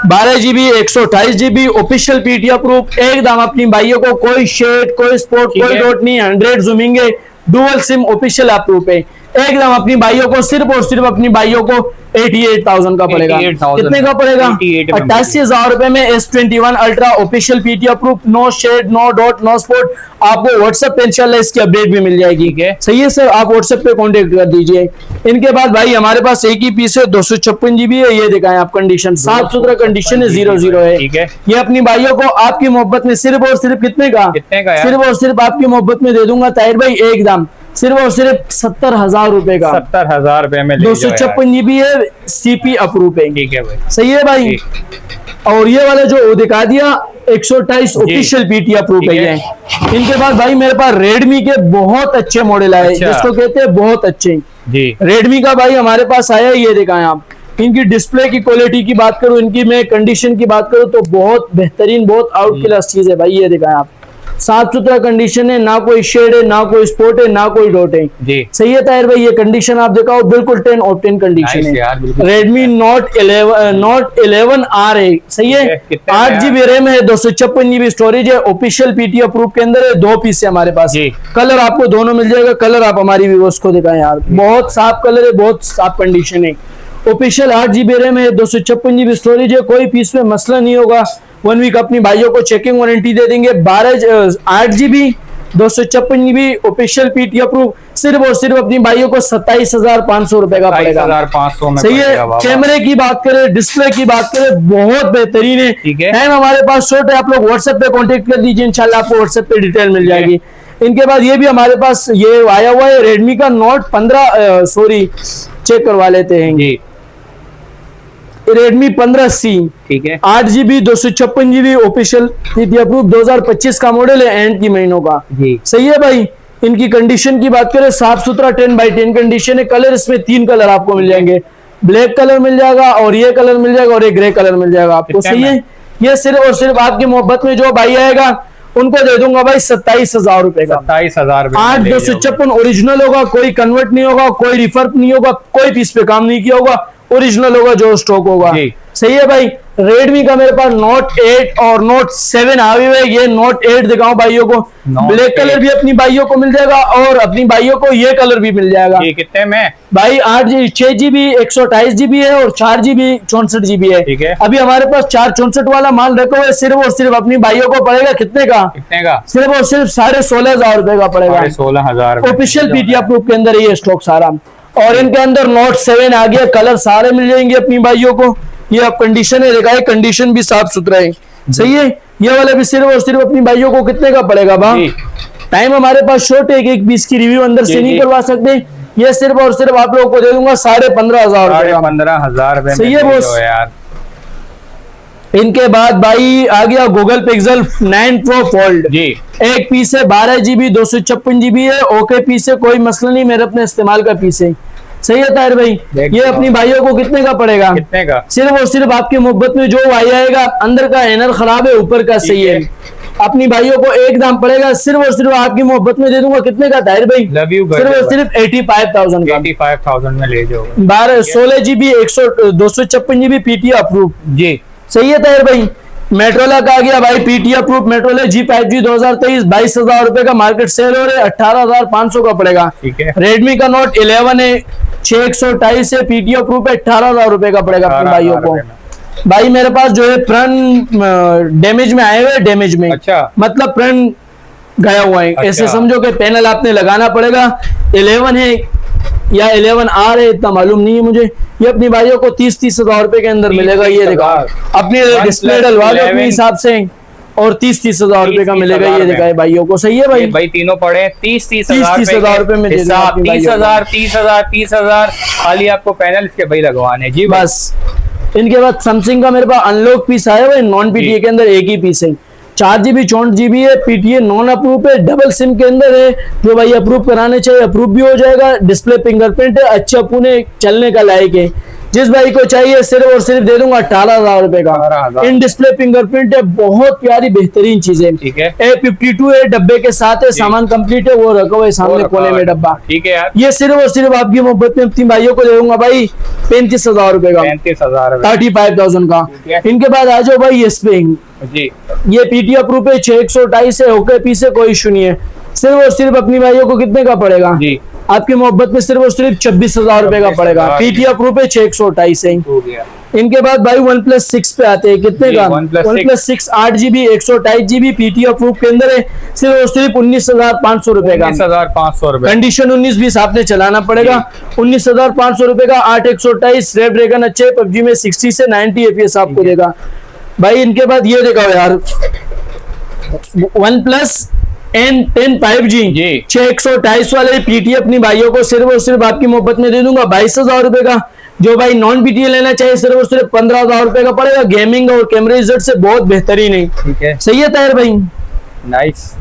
12 GB 128 GB official PTA approve, एकदम अपनी भाइयों को कोई शेड, कोई स्पॉट, कोई डॉट नहीं, 100 जूमिंग है, डुअल सिम ऑफिशियल अप्रूव है। एकदम अपनी भाइयों को सिर्फ और सिर्फ अपनी भाइयों को 88,000 का पड़ेगा। कितने का पड़ेगा? 88,000 रुपए में S21 ultra official PTA approve, no shade, no dot, no spot. आपको व्हाट्सएप पे इंशाल्लाह इसकी अपडेट भी मिल जाएगी। सही है सर, आप व्हाट्सएप पे कांटेक्ट कर दीजिए। इनके बाद भाई हमारे पास एक ही पीस है, 256 GB है। ये दिखाएं आप, कंडीशन साफ सुथरा कंडीशन है, 0-0 है। ये अपनी भाइयों को आपकी मोहब्बत में सिर्फ और सिर्फ कितने का? सिर्फ और सिर्फ आपकी मोहब्बत में दे दूंगा ताहिर भाई, एकदम सिर्फ और सिर्फ 70,000 रुपए का। 70,000 रुपए में 256 GB है, CP अप्रूव है। ठीक है भाई, सही है भाई। और ये वाला जो दिखा दिया 128 ऑफिशियल PTA अप्रूव है। इनके बाद भाई मेरे पास रेडमी के बहुत अच्छे मॉडल आए, जिसको कहते हैं बहुत अच्छे जी। रेडमी का भाई हमारे पास आया, ये दिखाएं आप। इनकी डिस्प्ले की क्वालिटी की बात करूं, इनकी मैं कंडीशन की बात करूं तो बहुत बेहतरीन, बहुत आउट क्लास चीज है भाई। ये दिखाएं आप, साफ सुथरा कंडीशन है, ना कोई शेड है, ना कोई स्पॉट है, ना कोई डॉट है जी। सही है ताहिर भाई। ये कंडीशन आप दिखाओ, बिल्कुल 10 और 10 कंडीशन Nice यार, है। बिल्कुल। रेडमी नोट 11 R है सही है। कितने में 8 GB रैम है, 256 GB स्टोरेज है, ऑफिशियल पीटी अप्रूव के अंदर है, 2 पीस है हमारे पास। जी। कलर आपको दोनों मिल जाएगा। कलर आप हमारी व्यूअर्स को दिखाएं यार, बहुत साफ कलर है, बहुत साफ कंडीशन है। ऑफिशियल 8 GB रैम है, 256 GB स्टोरेज है, कोई पीस में मसला नहीं होगा। 1 वीक अपनी भाइयों को चेकिंग वारंटी दे देंगे। 8 GB 256 GB official PT approve, सिर्फ और सिर्फ अपनी भाइयों को 27,500 रुपए का पड़ेगा। 27,500 में सही है। पड़ेगा, वाह, वाह। कैमरे की बात करें, डिस्प्ले की बात करें, बहुत बेहतरीन है। ठीक है। टाइम हमारे पास शॉर्ट है, आप लोग व्हाट्सएप पे कांटेक्ट कर दीजिए, इंशाल्लाह आपको व्हाट्सएप पे डिटेल मिल जाएगी। इनके बाद ये भी हमारे पास ये आया हुआ है रेडमी का नोट 15 चेक करवा लेते हैं जी। रेडमी 15C, ठीक है। 8 GB 256 GB official PT approve, 2025 का मॉडल है, एंड की महीनों का। जी। सही है भाई। इनकी कंडीशन की बात करें, साफ सुथरा 10/10 कंडीशन है। कलर इसमें 3 कलर आपको मिल जाएंगे, ब्लैक कलर मिल जाएगा, और ये कलर मिल जाएगा, और ये ग्रे कलर मिल जाएगा आपको। कितने सही है। में? ये सिर्फ और सिर्फ आपकी मोहब्बत में जो भाई आएगा उनको दे दूंगा भाई 27,000 रुपए का। 27,000 8 256 ओरिजिनल होगा, कोई कन्वर्ट नहीं होगा, कोई रिफर्ब नहीं होगा, कोई पीस पे काम नहीं किया होगा, ओरिजिनल होगा जो स्टॉक होगा। जी। सही है भाई। रेडमी का मेरे पास नोट 8 और नोट 7 आए हुए। ये नोट 8 दिखाऊं भाइयों को, ब्लैक कलर भी अपनी भाइयों को मिल जाएगा, और अपनी भाइयों को ये कलर भी मिल जाएगा। कितने में भाई 6 GB 128 GB है, और 4 GB 64 GB है। ठीक है। अभी हमारे पास 464 वाला माल रखा हुआ है, सिर्फ और सिर्फ अपनी भाइयों को पड़ेगा कितने का? कितने का? सिर्फ और सिर्फ 16,500 रुपए का पड़ेगा। 16,500 ऑफिशियल पीटीआई प्रूफ के अंदर ये स्टॉक सारा। और इनके अंदर नोट 7 आ गया, कलर सारे मिल जाएंगे अपनी भाइयों को। ये अब कंडीशन है, देखा है, कंडीशन भी साफ सुथरा है। सही है। ये वाला भी सिर्फ और सिर्फ अपनी भाइयों को कितने का पड़ेगा बा? टाइम हमारे पास शॉर्ट है, एक पीस की रिव्यू अंदर से नहीं करवा सकते। ये सिर्फ और सिर्फ आप लोगों को दे दूंगा 15,500 रुपए का। 15,000 सही है बॉस यार। इनके बाद भाई आ गया गूगल पिक्सल 9 Pro फोल्ड जी। एक पीस है, 12 GB 256 GB है, ओके पीस है, कोई मसला नहीं, मेरे अपने इस्तेमाल का पीस है। सही है ताहिर भाई। ये अपनी भाइयों को कितने का पड़ेगा? कितने का? सिर्फ और सिर्फ आपकी मोहब्बत में जो भाई आएगा, अंदर का एनर खराब है, ऊपर का सही है, अपनी भाइयों को एक दाम पड़ेगा। सिर्फ और सिर्फ आपकी मोहब्बत में दे दूंगा कितने का ताहिर भाई? Love you. सिर्फ और सिर्फ 85,000 का। 85,000 में ले जाओ। 16 GB 256 GB पीटीआई अप्रूव। जी। सही है ताहिर भाई। मेट्रोला का आ गया भाई पीटीआई अप्रूव मेट्रोला G5G 2023, 22,000 रुपए का मार्केट सेल हो रहे, 18,500 का पड़ेगा। ठीक है। रेडमी का नोट 11 है, 6/128 है, पीटीआई अप्रूव है, 18,000 रुपए का पड़ेगा अपने भाइयों को। भाई मेरे पास जो है फ्रंट डैमेज में आए हुए, डैमेज में अच्छा, मतलब फ्रंट गया हुआ है। अच्छा। ऐसे समझो कि पैनल आपने लगाना पड़ेगा। 11 है या 11R है, इतना मालूम नहीं है मुझे। ये अपनी भाइयों को 30,000 रुपए के अंदर मिलेगा। ये देखा, अपनी डिस्प्ले डलवा लो अपने हिसाब से, और 30,000 रुपए का मिलेगा। ये देखा है भाइयों को। सही है भाई। भाई तीनों पड़े 30,000 रुपए में 30,000 खाली आपको पैनल इसके भाई लगवाने। जी बस। इनके बाद सैमसंग का मेरे पास अनलॉक पीस आया हुआ है, नॉन पीटीए के अंदर एक ही पीस है, 4 GB 64 GB है, पीटीए नॉन अप्रूव है, डबल सिम के अंदर है। जो भाई अप्रूव कराने चाहिए अप्रूव भी हो जाएगा। डिस्प्ले फिंगरप्रिंट है, अच्छा पुणे चलने का लायक है। जिस भाई को चाहिए सिर्फ और सिर्फ दे दूंगा 18,000 रुपए का। इन डिस्प्ले फिंगरप्रिंट है, बहुत प्यारी बेहतरीन चीज है। ठीक है। A52 है, डब्बे के साथ है, सामान कंप्लीट है, वो रखा हुआ है सामने कोने में डब्बा। ठीक है यार। ये सिर्फ और सिर्फ आपकी मोहब्बत में अपनी भाइयों को दे दूंगा भाई 35,000 रुपए का। 35,000 35,000 का। इनके बाद आ जाओ भाई यस बैंक जी। ये पीटीआई अप्रूव है, 6/128 है, ओके पीस है, कोई इशू नहीं है। सिर्फ और सिर्फ अपनी भाइयों को कितने का पड़ेगा? जी। आपकी मोहब्बत में सिर्फ और सिर्फ 26,000 रुपए का पड़ेगा। पीटीआई अप्रूव है, 6/128 है। इनके बाद भाई OnePlus 6 पे आते हैं, कितने का? OnePlus 6 8 GB 128 GB PTI approve के अंदर है, सिर्फ और सिर्फ 19,500 रुपए का। 19,500 रुपए। कंडीशन 19-20 आपने चलाना पड़ेगा। 19,500 रुपए का 8/128 स्नैपड्रैगन अच्छे PUBG में 60 से 90 FPS आपको देगा भाई। इनके बाद ये देखा यार OnePlus N10 5G 6/128 वाले पीटीआई अपनी भाइयों को सिर्फ और सिर्फ आपकी मोहब्बत में दे दूंगा 22,000 रुपए का। जो भाई नॉन पीटीआई लेना चाहिए सिर्फ और सिर्फ 15,000 रुपए का पड़ेगा। गेमिंग और कैमरे रिजल्ट से बहुत बेहतरीन है। ठीक है। सही है ताहिर भाई। नाइस।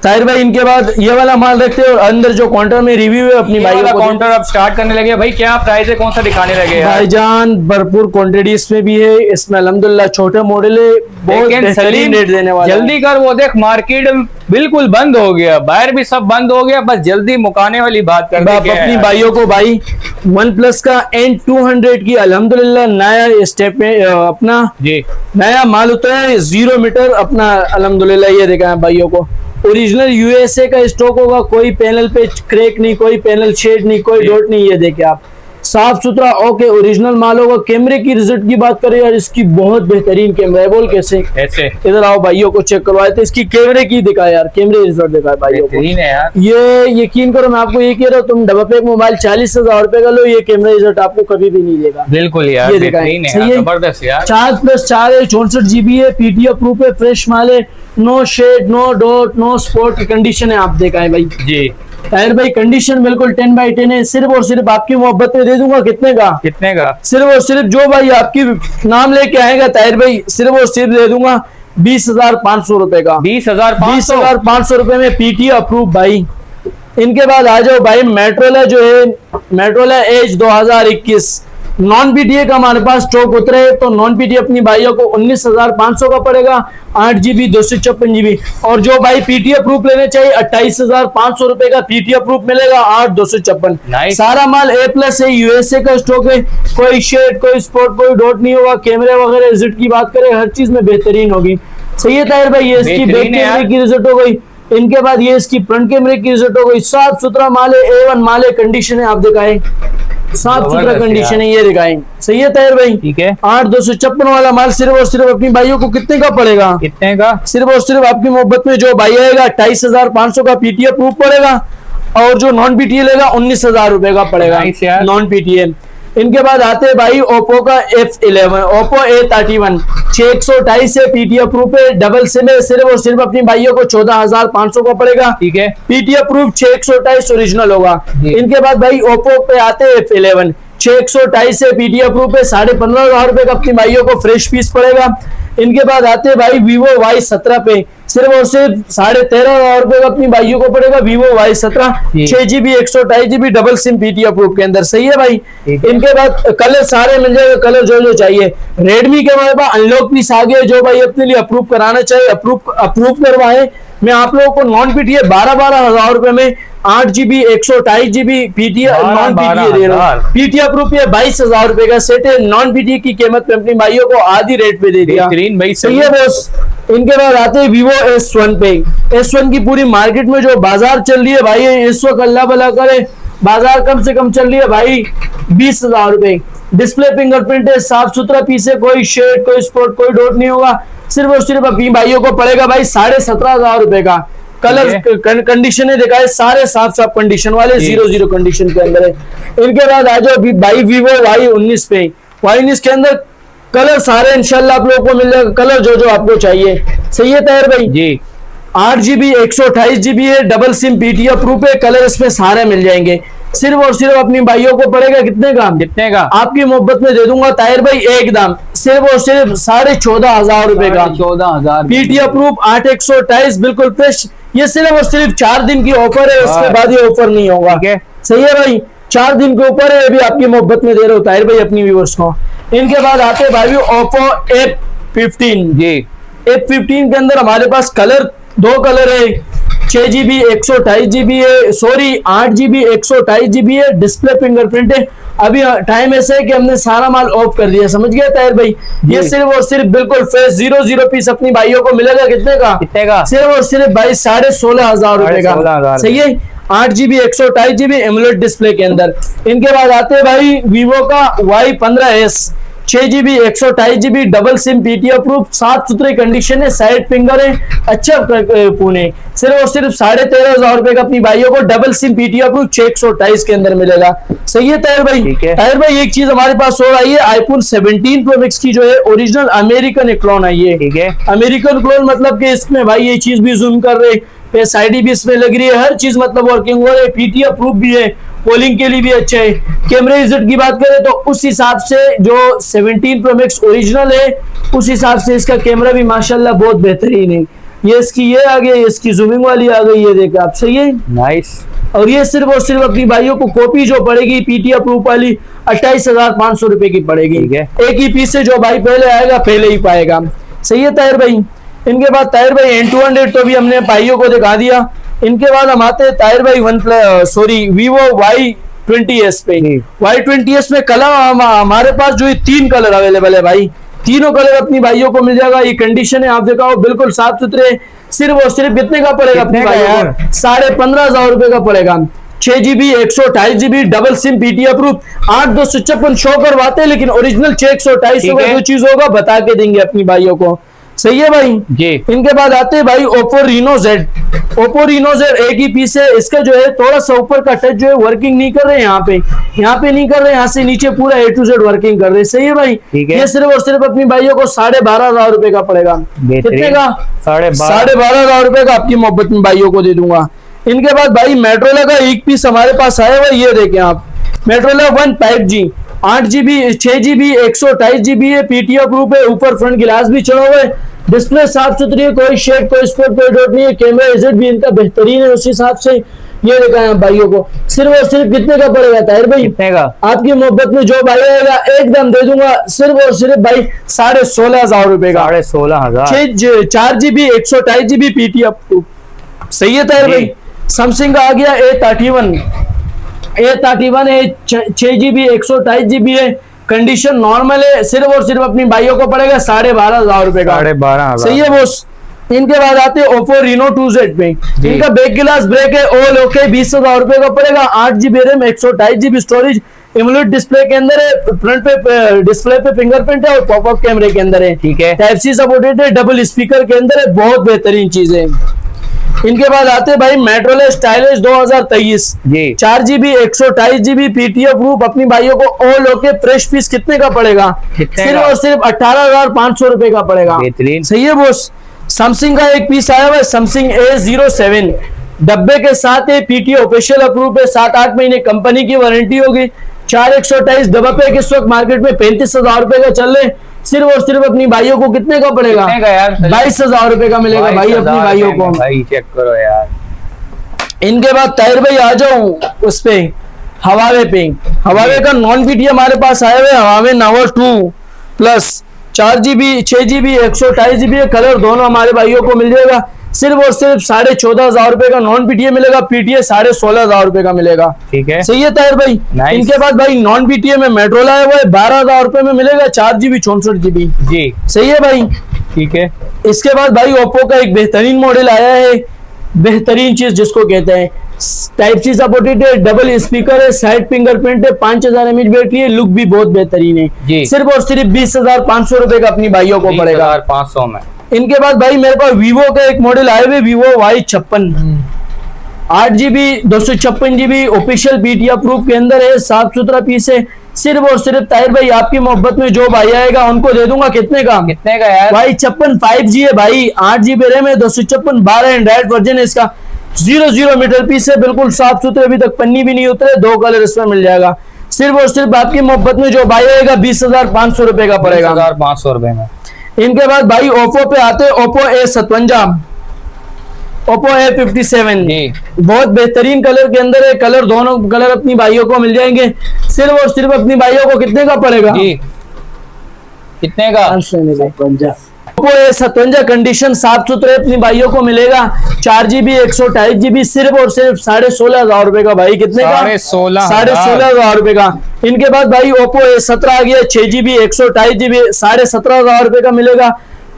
ताहिर भाई इनके बाद ये वाला माल रखते हैं और अंदर जो काउंटर में रिव्यू है अपनी भाई काउंटर अब स्टार्ट करने लगे भाई, क्या प्राइस है, कौन सा दिखाने लगे भाईजान? भरपूर क्वांटिटी इसमें भी है, इसमें अल्हम्दुलिल्लाह छोटे मॉडल है, बहुत बेहतरीन रेट देने वाला। जल्दी कर, वो देख मार्केट बिल्कुल बंद हो गया, बाहर भी सब बंद हो गया, बस जल्दी मुकाने वाली बात कर अपनी भाइयों को भाई वन प्लस का N200 की अल्हम्दुलिल्लाह नया स्टेप में अपना जी नया माल उतरा है 0 मीटर अपना अल्हम्दुलिल्लाह। ये देखा है भाइयों को, ओरिजिनल यूएसए का स्टॉक होगा, कोई पैनल पे क्रैक नहीं, कोई पैनल शेड नहीं, कोई डॉट नहीं। ये देखिए आप साफ सुथरा ओके ओरिजिनल माल होगा। कैमरे की रिजल्ट की बात करें यार, इसकी बहुत बेहतरीन कैमरा है। बोल कैसे ऐसे इधर आओ भाइयों को चेक करवाए थे, इसकी कैमरे की दिखा यार, कैमरे रिजल्ट दिखा भाइयों को यार। ये यकीन करो मैं आपको ये कह रहा हूँ, तुम डबल पैक मोबाइल 40,000 रुपए का लो, ये कैमरा रिजल्ट आपको कभी भी नहीं देगा। बिल्कुल यार, ये दिखाएं सही है, जबरदस्त यार। 4+4 है, 64 GB है, पीटीएफ प्रूफ है, फ्रेश माल है, no shade no dot no spot की कंडीशन है। आप देखा है भाई जी ताहिर भाई, कंडीशन बिल्कुल 10/10 है। सिर्फ और सिर्फ आपकी मोहब्बत में दे दूंगा कितने का? कितने का? सिर्फ और सिर्फ जो भाई आपकी नाम लेके आएगा ताहिर भाई, सिर्फ और सिर्फ दे दूंगा 20,500 रुपए का। 20,500 रुपए में पीटीए अप्रूव भाई। इनके बाद आ जाओ भाई, मेट्रोला जो है, मेट्रोला एज 2021 नॉन पीटीए का हमारे पास स्टॉक उतरे है, तो नॉन पीटीए अपनी भाइयों को 19,500 का पड़ेगा, 8 GB 256 GB। और जो भाई पीटीए प्रूफ लेने चाहिए 28,500 रुपए का पीटीए प्रूफ मिलेगा, 8,256। सारा माल A+ है, यूएसए का स्टॉक है, कोई शेड कोई स्पॉट कोई डॉट नहीं होगा। कैमरे वगैरह रिजल्ट की बात करें हर चीज में बेहतरीन होगी। सही है ताहिर भाई, ये इसकी बैक कैमरे की रिजल्ट हो गई। इनके बाद ये इसकी फ्रंट कैमरे की रिजल्ट हो गई। साफ सुथरा माल है, A1 माल है, कंडीशन है आप दिखाएं, साफ सुथरा कंडीशन है, ये दिखाएं। सही है ताहिर भाई, ठीक है। 8,256 वाला माल सिर्फ और सिर्फ अपनी भाइयों को कितने का पड़ेगा? कितने का? सिर्फ और सिर्फ आपकी मोहब्बत में जो भाई आएगा 28,500 का पीटीए प्रूफ पड़ेगा, और जो नॉन पीटीए लेगा 19,000 रुपए का पड़ेगा नॉन पीटीए। इनके बाद आते हैं भाई ओप्पो का F11, ओप्पो A31 628 से पीटीए प्रूफ है, डबल सिम है, सिर्फ और सिर्फ अपनी भाइयों को 14,500 का पड़ेगा। ठीक है, पीटीए प्रूफ 628 ओरिजिनल होगा। इनके बाद भाई ओप्पो पे आते हैं F11 628 से पीटीए प्रूफ है, 15,500 रुपए का अपनी भाइयों को फ्रेश पीस पड़ेगा। इनके बाद आते हैं भाई Vivo Y17 पे, सिर्फ और सिर्फ 13,500 रुपए का अपनी भाइयों को पड़ेगा, Vivo Y17 6 GB 128 GB double SIM PTA proof के अंदर। सही है भाई। इनके बाद कलर सारे मिल जाएगा, कलर जो जो चाहिए। रेडमी के हमारे पास अनलॉक पीस आ गए, जो भाई अपने लिए अप्रूव कराना चाहिए अप्रूव करवाए। मैं आप लोगों को नॉन पीटीए 12,000 रुपए में 8 GB 128 GB PTA non PTA दे रहा हूँ। पीटीए प्रूफ ये 22,000 रुपए का सेट है, नॉन पीटीए की कीमत पे अपनी भाइयों को आधी रेट पे दे दिया। सही है बॉस। इनके बाद आते हैं Vivo S1 पे। S1 की पूरी मार्केट में जो बाजार चल रही है भाई, इस वक्त अल्लाह भला करे, बाजार कम से कम चल रही है भाई 20,000 रुपए। डिस्प्ले फिंगरप्रिंट है, साफ सुथरा पीस है, कोई शेड कोई स्पॉट कोई डॉट नहीं होगा। सिर्फ और सिर्फ अपनी भाइयों को पड़ेगा भाई 17,500 रुपए का। कलर कंडीशन है दिखाए, सारे साफ साफ कंडीशन वाले, 0 कंडीशन के अंदर है। इनके बाद आ जाओ भाई Vivo Y19 पे। Y19 के अंदर कलर सारे इंशाल्लाह आप लोगों को मिल जाएगा, कलर जो जो आपको चाहिए। सही है ताहिर भाई जी। 8 GB 128 GB है, डबल सिम पीटीए प्रूफ है, कलर इसमें सारे मिल जाएंगे। सिर्फ और सिर्फ अपनी भाइयों को पड़ेगा कितने का? कितने का? आपकी मोहब्बत में दे दूंगा ताहिर भाई एकदम सिर्फ और सिर्फ 14,500 रुपए का। 14,000 पीटीए प्रूफ 8/128 बिल्कुल फ्रेश। ये सिर्फ और सिर्फ 4 दिन की ऑफर है, उसके बाद ये ऑफर नहीं होगा। सही है भाई, 4 दिन के ऊपर है, अभी आपकी मोहब्बत में दे रहे हो ताहिर भाई अपनी व्यूअर्स को। इनके बाद आते हैं भाई ओप्पो F15 जी। F15 के अंदर हमारे पास कलर 2 कलर है, 6 GB 128 GB है, सॉरी 8 GB 128 GB है, डिस्प्ले फिंगरप्रिंट है। अभी टाइम ऐसा है कि हमने सारा माल ऑफ कर दिया, समझ गए ताहिर भाई। ये सिर्फ और सिर्फ बिल्कुल फ्रेश 0 पीस अपनी भाइयों को मिलेगा कितने का? कितने का? सिर्फ और सिर्फ भाई 16,500 रुपए का। सही है, 8 GB 128 GB एमुलेट डिस्प्ले के अंदर। इनके बाद आते हैं भाई Vivo का Y15s 6 GB 128 GB double SIM PTA proof, साफ सुथरी कंडीशन है, साइड फिंगर है, अच्छा पुणे। सिर्फ और सिर्फ 13,500 रुपए का अपनी भाइयों को डबल सिम पीटीए प्रूफ 628 के अंदर मिलेगा। सही है ताहिर भाई। ताहिर भाई एक चीज हमारे पास और आई है, आईफोन 17 Pro Max की जो है ओरिजिनल अमेरिकन क्लोन आई है। ठीक है, अमेरिकन क्लोन मतलब कि इसमें भाई ये चीज भी जूम कर रहे, फेस आईडी भी इसमें लग रही है, हर चीज मतलब वर्किंग हो रही है, पीटीए प्रूफ भी है, कॉलिंग के लिए भी अच्छा है। कैमरे रिजल्ट की बात करें तो उस हिसाब से जो 17 Pro Max ओरिजिनल है, उस हिसाब से इसका कैमरा भी माशाल्लाह बहुत बेहतरीन है। ये इसकी ये आ गई, इसकी जूमिंग वाली आ गई, ये देखे आप, सही है। नाइस। और ये सिर्फ और सिर्फ अपनी भाइयों को कॉपी जो पड़ेगी पीटी अप्रूव वाली 28,500 रुपए की पड़ेगी। ठीक है। एक ही पीस से जो भाई पहले आएगा पहले ही पाएगा, सही है ताहिर भाई। इनके बाद ताहिर भाई N200 तो भी हमने भाइयों को दिखा दिया। इनके बाद हम आते हैं ताहिर भाई Vivo Y20s पे। Y20s में कलर हमारे पास जो है 3 कलर अवेलेबल है भाई, तीनों कलर अपनी भाइयों को मिल जाएगा। ये कंडीशन है, आप देखो बिल्कुल साफ सुथरे। सिर्फ और सिर्फ कितने का पड़ेगा अपने भाइयों को? 15,500 रुपए का पड़ेगा। 6GB 128GB double SIM PT approve 8/256 show करवाते हैं, लेकिन ओरिजिनल 128 का जो चीज होगा बता के देंगे अपनी भाइयों को, सही है भाई जी। इनके बाद आते हैं भाई Oppo Reno Z। Oppo Reno Z एक ही पीस है। इसका जो है थोड़ा सा ऊपर का टच जो है वर्किंग नहीं कर रहे, यहाँ पे नहीं कर रहे, यहाँ से नीचे पूरा A to Z वर्किंग कर रहे, सही है भाई। ये सिर्फ और सिर्फ अपनी भाइयों को 12,500 रुपए का पड़ेगा। कितने का? 12,500 रुपए का आपकी मोहब्बत में भाइयों को दे दूंगा। इनके बाद भाई मेट्रोला का एक पीस हमारे पास आया हुआ, ये देखें आप, मेट्रोला 1 5G 8GB 6GB 128GB है, पीटी अप्रूव है, ऊपर फ्रंट गिलास भी चढ़ा हुआ है, डिस्प्ले साफ सुथरी है, कोई शेड कोई स्पॉट कोई डॉट नहीं है, कैमरा एजेड भी इनका बेहतरीन है उस हिसाब से। ये दिखाएं आप भाइयों को। सिर्फ और सिर्फ कितने का पड़ेगा ताहिर भाई? कितने का? आपकी मोहब्बत में जो भाई आएगा एकदम दे दूंगा सिर्फ और सिर्फ भाई 16,500 रुपए का। 16,500। 4GB 128GB पीटी अप्रूव, सही है ताहिर भाई। सैमसंग का आ गया A31 है, 6GB 128GB है, कंडीशन नॉर्मल है, सिर्फ और सिर्फ अपनी भाइयों को पड़ेगा 12,500 रुपए का। 12,500, सही है बॉस। इनके बाद आते हैं Oppo Reno 2Z पे। इनका बैक गिलास ब्रेक है, ऑल ओके, 20,000 रुपए का पड़ेगा। 8GB RAM 128GB storage, AMOLED display के अंदर है, फ्रंट पे डिस्प्ले पे फिंगरप्रिंट है और पॉपअप कैमरे के अंदर है। ठीक है। टाइप सी सपोर्टेड है, डबल स्पीकर के अंदर है, बहुत बेहतरीन चीज है। इनके बाद आते हैं भाई मेट्रोला स्टाइलिश 2023 जी, 4GB 128GB पीटी अप्रूव, अपनी भाइयों को ऑल ओके। फ्रेश पीस कितने का पड़ेगा? सिर्फ और सिर्फ 18,500 रुपए का पड़ेगा। बेहतरीन, सही है बॉस। सैमसंग का एक पीस आया हुआ है, सैमसंग A07 डब्बे के साथ है, पीटी ऑफिशियल अप्रूव है, 7-8 महीने कंपनी की वारंटी होगी। 4/128 डब्बा पे इस वक्त मार्केट में 35,000 रुपए का चल रहे। सिर्फ और सिर्फ अपनी भाइयों को कितने का पड़ेगा? 22,000 रुपए का मिलेगा भाई अपनी भाइयों को। भाई चेक करो यार। इनके बाद ताहिर भाई आ जाऊं उस पे हवावे पे। हवावे का नॉन पीटी हमारे पास आए हुए हवावे नवर 2 plus 4GB 6GB 128GB colour दोनों हमारे भाइयों को मिल जाएगा। सिर्फ और सिर्फ 14,500 रुपए का नॉन पीटीए मिलेगा, पीटीए 16,500 रुपए का मिलेगा। ठीक है, सही है ताहिर भाई। इनके बाद भाई नॉन पीटीए में मेट्रोला है, वो 12,000 रुपए में मिलेगा, 4GB 64GB जी, सही है भाई। ठीक है। इसके बाद भाई ओप्पो का एक बेहतरीन मॉडल आया है, बेहतरीन चीज जिसको कहते हैं, टाइप सी सपोर्टेड है, डबल स्पीकर है, साइड फिंगरप्रिंट है, 5000 mAh बैटरी है, लुक भी बहुत बेहतरीन है। सिर्फ और सिर्फ 20,500 रुपए का अपनी भाइयों को पड़ेगा। 500 में। इनके बाद भाई मेरे पास वीवो का एक मॉडल आए हुए, Vivo Y56 8GB 256GB official PT approve के अंदर है, साफ सुथरा पीस है। सिर्फ और सिर्फ ताहिर भाई आपकी मोहब्बत में जो भाई आएगा उनको दे दूंगा कितने का? कितने का यार? Y56 5G है भाई, 8GB रैम है, 256 12 एंड्रॉइड वर्जन है इसका, 00 मीटर पीस है, बिल्कुल साफ सुथरे, अभी तक पन्नी भी नहीं उतरे, 2 कलर इसमें मिल जाएगा। सिर्फ और सिर्फ आपकी मोहब्बत में जो भाई आएगा 20,500 रुपए का पड़ेगा। 20,500 रुपए में। इनके बाद भाई ओप्पो पे आते हैं, ओप्पो A57 ओप्पो A57 बहुत बेहतरीन कलर के अंदर है, कलर दोनों कलर अपनी भाइयों को मिल जाएंगे। सिर्फ और सिर्फ अपनी भाइयों को कितने का पड़ेगा? कितने का? ओप्पो A57 कंडीशन साफ सुथरे अपनी भाइयों को मिलेगा, 4GB 128GB, सिर्फ और सिर्फ 16,500 रुपए का भाई। कितने का? 16,500 रुपए का। इनके बाद भाई ओप्पो A17 आ गया, 6GB 128GB, 17,500 रुपए का मिलेगा,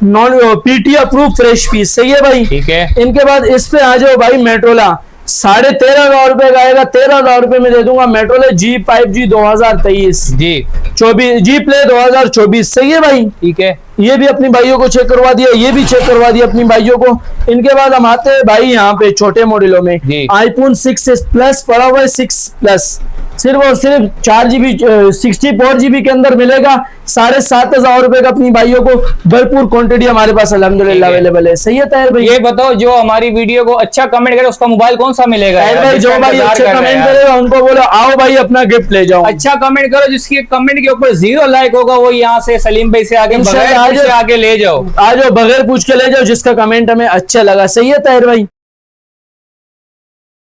non PT approve fresh piece, सही है भाई। ठीक है। इनके बाद इस पे आ जाओ भाई मेट्रोला, 13,500 रुपए का आएगा, 13,000 रुपए में दे दूंगा। मेट्रोला G5G 2023 जी 24 G प्ले 2024, सही है भाई। ठीक है, ये भी अपनी भाइयों को चेक करवा दिया, ये भी चेक करवा दिया अपनी भाइयों को। इनके बाद हम आते हैं भाई यहाँ पे छोटे मॉडलों में, iPhone 6s प्लस पड़ा हुआ है, 6 प्लस सिर्फ और सिर्फ 4 GB 64 GB के अंदर मिलेगा। 7,500 रुपए का अपनी भाइयों को भरपूर क्वांटिटी हमारे पास अल्हम्दुलिल्लाह अवेलेबल है। सही है ताहिर भाई? ये बताओ जो हमारी वीडियो को अच्छा कमेंट करे उसका मोबाइल कौन सा मिलेगा? ताहिर भाई जो भाई अच्छे कमेंट करेगा उनको बोलो आओ भाई अपना गिफ्ट ले जाओ। अच्छा कमेंट करो, जिसके कमेंट के ऊपर 0 लाइक होगा वो यहाँ से सलीम भाई से आगे बगैर पूछे आगे ले जाओ। आ जाओ बगैर पूछ के ले जाओ जिसका कमेंट हमें अच्छा लगा। सही है ताहिर भाई?